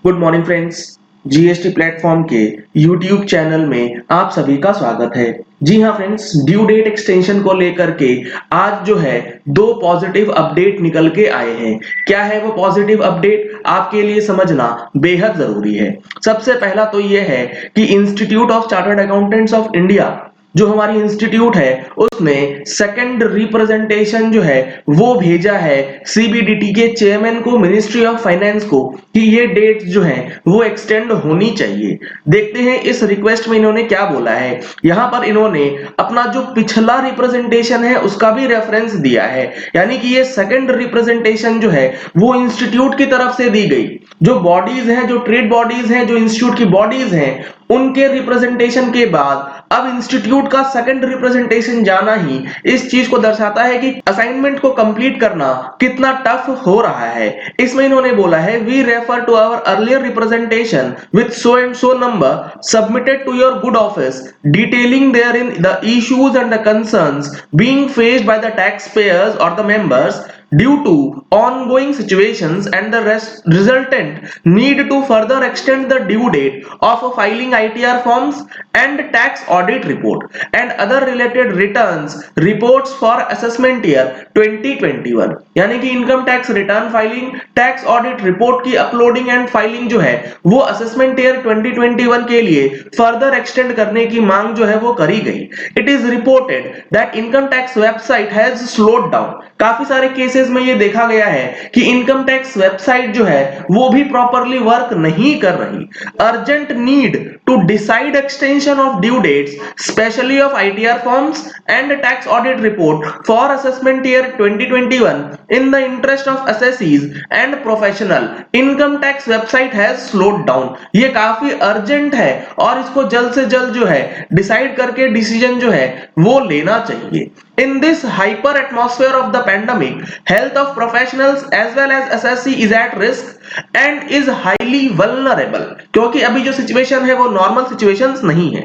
Good morning friends. GST platform के YouTube channel में आप सभी का स्वागत है। जी हाँ फ्रेंड्स, ड्यू डेट एक्सटेंशन को लेकर के आज जो है दो पॉजिटिव अपडेट निकल के आए हैं। क्या है वो पॉजिटिव अपडेट, आपके लिए समझना बेहद जरूरी है। सबसे पहला तो ये है कि institute of chartered accountants of India जो हमारी इंस्टीट्यूट है उसने सेकंड रिप्रेजेंटेशन जो है वो भेजा है सीबीडीटी के चेयरमैन को, मिनिस्ट्री ऑफ फाइनेंस को, कि ये डेट जो है वो एक्सटेंड होनी चाहिए। देखते हैं इस रिक्वेस्ट में इन्होंने क्या बोला है। यहां पर इन्होंने अपना जो पिछला रिप्रेजेंटेशन है उसका भी रेफरेंस दिया है, यानी कि ये सेकंड रिप्रेजेंटेशन जो है वो इंस्टीट्यूट की तरफ से दी गई। जो बॉडीज हैं, जो ट्रेड बॉडीज हैं, जो इंस्टीट्यूट की बॉडीज हैं, उनके रिप्रेजेंटेशन के बाद अब इंस्टीट्यूट का सेकंड रिप्रेजेंटेशन जाना ही इस चीज को दर्शाता है कि असाइनमेंट को कंप्लीट करना कितना टफ हो रहा है। इसमें इन्होंने बोला है, we refer to our earlier representation with so and so number submitted to your good office detailing therein the issues and the concerns being faced by the taxpayers और the members due to ongoing situations and the resultant need to further extend the due date of filing ITR forms and tax audit report and other related returns reports for assessment year 2021। यानी कि income tax return filing, tax audit report की uploading and filing जो है वो assessment year 2021 के लिए further extend करने की मांग जो है वो करी गई। It is reported that income tax website has slowed down. काफी सारे केसेस में ये देखा गया है कि इनकम टैक्स वेबसाइट जो है वो भी प्रॉपरली वर्क नहीं कर रही। Urgent need to decide extension of due dates specially of ITR forms and tax audit report for assessment year 2021 in the interest of assessees and professional. Income tax website has slowed down. ये काफी urgent है और इसको जल्द से जल्द जो है डिसाइड करके डिसीजन जो है वो लेना चाहिए। In this hyper atmosphere of the pandemic, health of professionals as well as assessee is at risk and is highly vulnerable। क्योंकि अभी जो सिचुएशन है वो नॉर्मल सिचुएशंस नहीं है।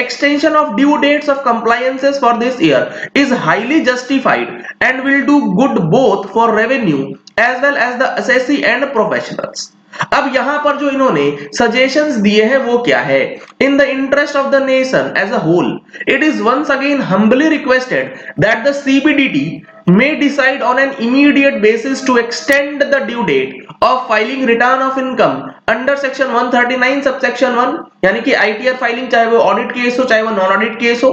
Extension of due dates of compliances for this year is highly justified and will do good both for revenue as well as the assessee and professionals। अब यहां पर जो इन्होंने सजेशंस दिए हैं वो क्या है? In the interest of the nation as a whole, it is once again humbly requested that the CBDT may decide on an immediate basis to extend the due date of filing return of income under section 139 subsection 1, यानी कि ITR filing चाहे वो audit case हो चाहे वो non audit case हो,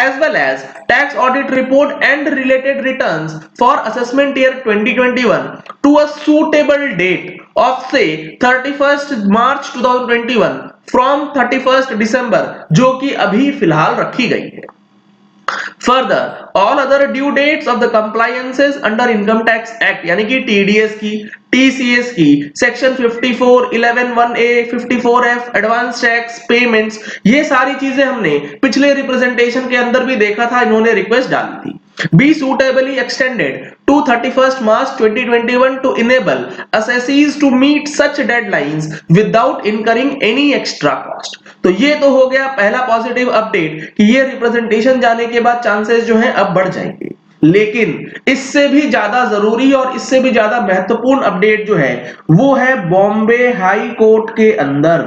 as well as tax audit report and related returns for assessment year 2021 to a suitable date of say 31st March 2021 from 31st December, जो कि अभी फिलहाल रखी गई है। Further, all other due dates of the compliances under Income Tax Act यानी कि TDS की, TCS की, section 54, 11, 1A, 54F, advance tax payments, ये सारी चीजें हमने पिछले रिप्रेजेंटेशन के अंदर भी देखा था, इन्होंने रिक्वेस्ट डाली थी। Be suitably extended to 31st March 2021 to enable assessees to meet such deadlines without incurring any extra cost। तो ये तो हो गया पहला पॉजिटिव अपडेट कि ये रिप्रेजेंटेशन जाने के बाद चांसेस जो हैं अब बढ़ जाएंगे। लेकिन इससे भी ज्यादा जरूरी और इससे भी ज्यादा महत्वपूर्ण अपडेट जो है वो है बॉम्बे हाई कोर्ट के अंदर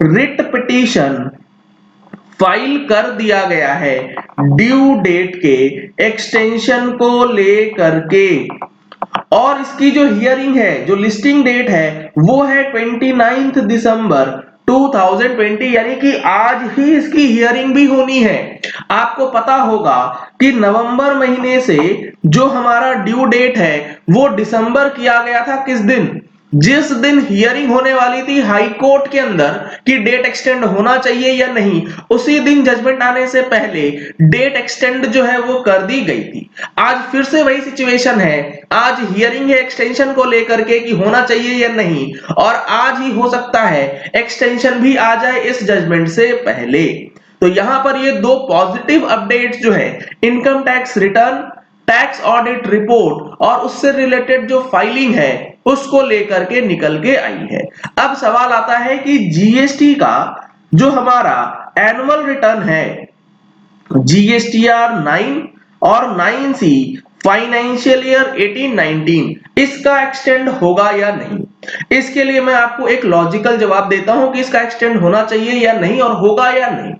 रिट पिटीशन फाइल कर दिया गया है ड्यू डेट के एक्सटेंशन को लेकर के। और इसकी जो हियरिंग है, जो लिस्टिंग डेट है वो है 29 दिसंबर 2020, यानी कि आज ही इसकी हियरिंग भी होनी है। आपको पता होगा कि नवंबर महीने से जो हमारा ड्यू डेट है वो दिसंबर किया गया था। किस दिन? जिस दिन हियरिंग होने वाली थी हाई कोर्ट के अंदर कि डेट एक्सटेंड होना चाहिए या नहीं, उसी दिन जजमेंट आने से पहले डेट एक्सटेंड जो है वो कर दी गई थी। आज फिर से वही सिचुएशन है, आज हियरिंग है एक्सटेंशन को लेकर के कि होना चाहिए या नहीं, और आज ही हो सकता है एक्सटेंशन भी आ जाए इस जजमेंट से पहले। तो यहां पर ये दो पॉजिटिव अपडेट्स जो है income tax return, tax audit report और उससे रिलेटेड जो फाइलिंग है उसको लेकर के निकल के आई है। अब सवाल आता है कि जीएसटी का जो हमारा एनुअल रिटर्न है जीएसटीआर 9 और 9C फाइनेंशियल ईयर 18-19, इसका एक्सटेंड होगा या नहीं। इसके लिए मैं आपको एक लॉजिकल जवाब देता हूं कि इसका एक्सटेंड होना चाहिए या नहीं और होगा या नहीं।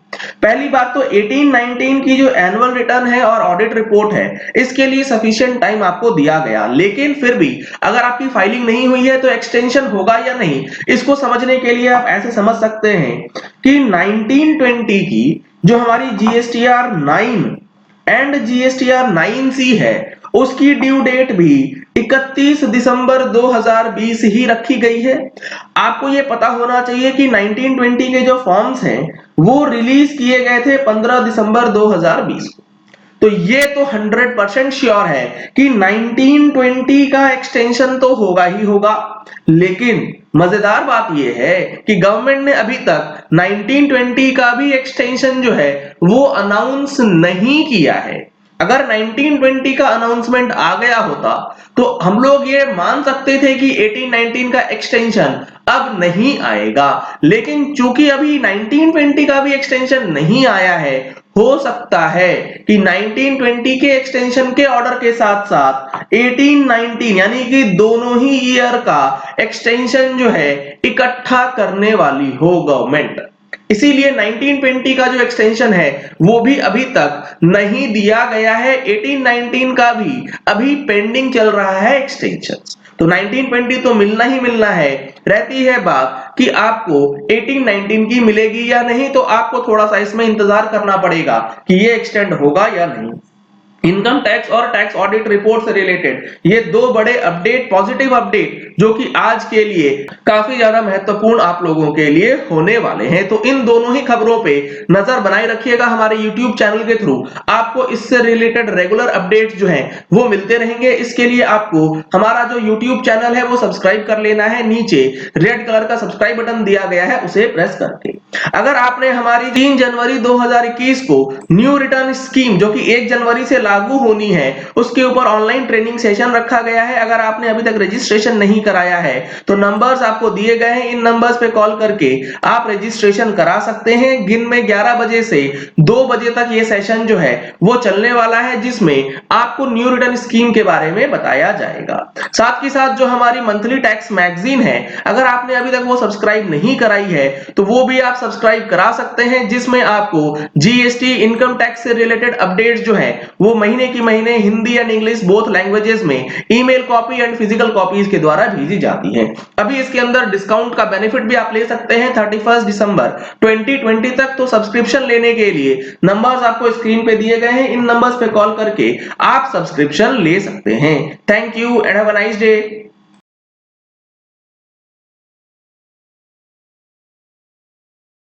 पहली बात तो 18-19 की जो एनुअल रिटर्न है और ऑडिट रिपोर्ट है, इसके लिए सफिशिएंट टाइम आपको दिया गया, लेकिन फिर भी अगर आपकी फाइलिंग नहीं हुई है तो एक्सटेंशन होगा या नहीं, इसको समझने के लिए आप ऐसे समझ सकते हैं कि 1920 की जो हमारी जीएसटीआर 9 एंड जीएसटीआर 9C है, उसकी ड्यू डेट भी 31 दिसंबर 2020 ही रखी गई है। आपको यह पता होना चाहिए कि 1920 के जो फॉर्म्स हैं वो रिलीज किए गए थे 15 दिसंबर 2020 को। तो ये तो 100% श्योर है कि 1920 का एक्सटेंशन तो होगा ही होगा। लेकिन मजेदार बात यह है कि गवर्नमेंट ने अभी तक 1920 का भी एक्सटेंशन जो है वो अनाउंस नहीं किया है। अगर 1920 का अनाउंसमेंट आ गया होता तो हम लोग ये मान सकते थे कि 18-19 का एक्सटेंशन अब नहीं आएगा, लेकिन चूंकि अभी 1920 का भी एक्सटेंशन नहीं आया है, हो सकता है कि 1920 के एक्सटेंशन के ऑर्डर के साथ साथ 18-19 यानी कि दोनों ही ईयर का एक्सटेंशन जो है इकट्ठा करने वाली हो गवर्नमेंट। इसीलिए 1920 का जो एक्सटेंशन है वो भी अभी तक नहीं दिया गया है, 18-19 का भी अभी पेंडिंग चल रहा है एक्सटेंशन। तो 1920 तो मिलना ही मिलना है। रहती है बात कि आपको 18-19 की मिलेगी या नहीं, तो आपको थोड़ा सा इसमें इंतजार करना पड़ेगा कि ये एक्सटेंड होगा या नहीं। इनकम टैक्स और टैक्स ऑडिट रिपोर्ट से रिलेटेड ये दो बड़े अपडेट, पॉजिटिव अपडेट जो कि आज के लिए काफी ज्यादा महत्वपूर्ण आप लोगों के लिए होने वाले हैं। तो इन दोनों ही खबरों पे नजर बनाए रखिएगा हमारे YouTube चैनल के थ्रू। आपको इससे रिलेटेड रेगुलर अपडेट्स जो हैं वो मिलते रहेंगे। इसके लिए आपको हमारा जो YouTube चैनल है वो सब्सक्राइब कर लेना है। नीचे रेड कलर का सब्सक्राइब बटन दिया गया है, उसे प्रेस करके। अगर आपने हमारी 3 जनवरी 2021 को न्यू रिटर्न स्कीम जो कि 1 जनवरी से लागू होनी है, उसके ऊपर ऑनलाइन ट्रेनिंग सेशन रखा गया है। अगर आपने अभी तक रजिस्ट्रेशन नहीं कराया है तो नंबर्स आपको दिए गए हैं, इन नंबर्स पे कॉल करके आप रजिस्ट्रेशन करा सकते हैं। दिन में 11 बजे से 2 बजे तक ये सेशन जो है वो चलने वाला है, जिसमें आपको न्यू रिटर्न स्कीम के बारे में बताया जाएगा। साथ ही साथ जो हमारी मंथली टैक्स मैगजीन है, अगर आपने अभी तक वो सब्सक्राइब नहीं कराई है तो वो भी आप सब्सक्राइब करा सकते हैं, जिसमें आपको जीएसटी, इनकम टैक्स से रिलेटेड अपडेट्स जो है वो महीने की महीने Hindi and English both languages में email copy and physical copies के द्वारा भेजी जाती है। अभी इसके अंदर डिस्काउंट का बेनिफिट भी आप ले सकते हैं 31 दिसंबर 2020 तक। तो सब्सक्रिप्शन लेने के लिए नंबर्स आपको स्क्रीन पे दिए गए हैं, इन नंबर्स पे कॉल करके आप सब्सक्रिप्शन ले सकते हैं। Thank you and have a nice day.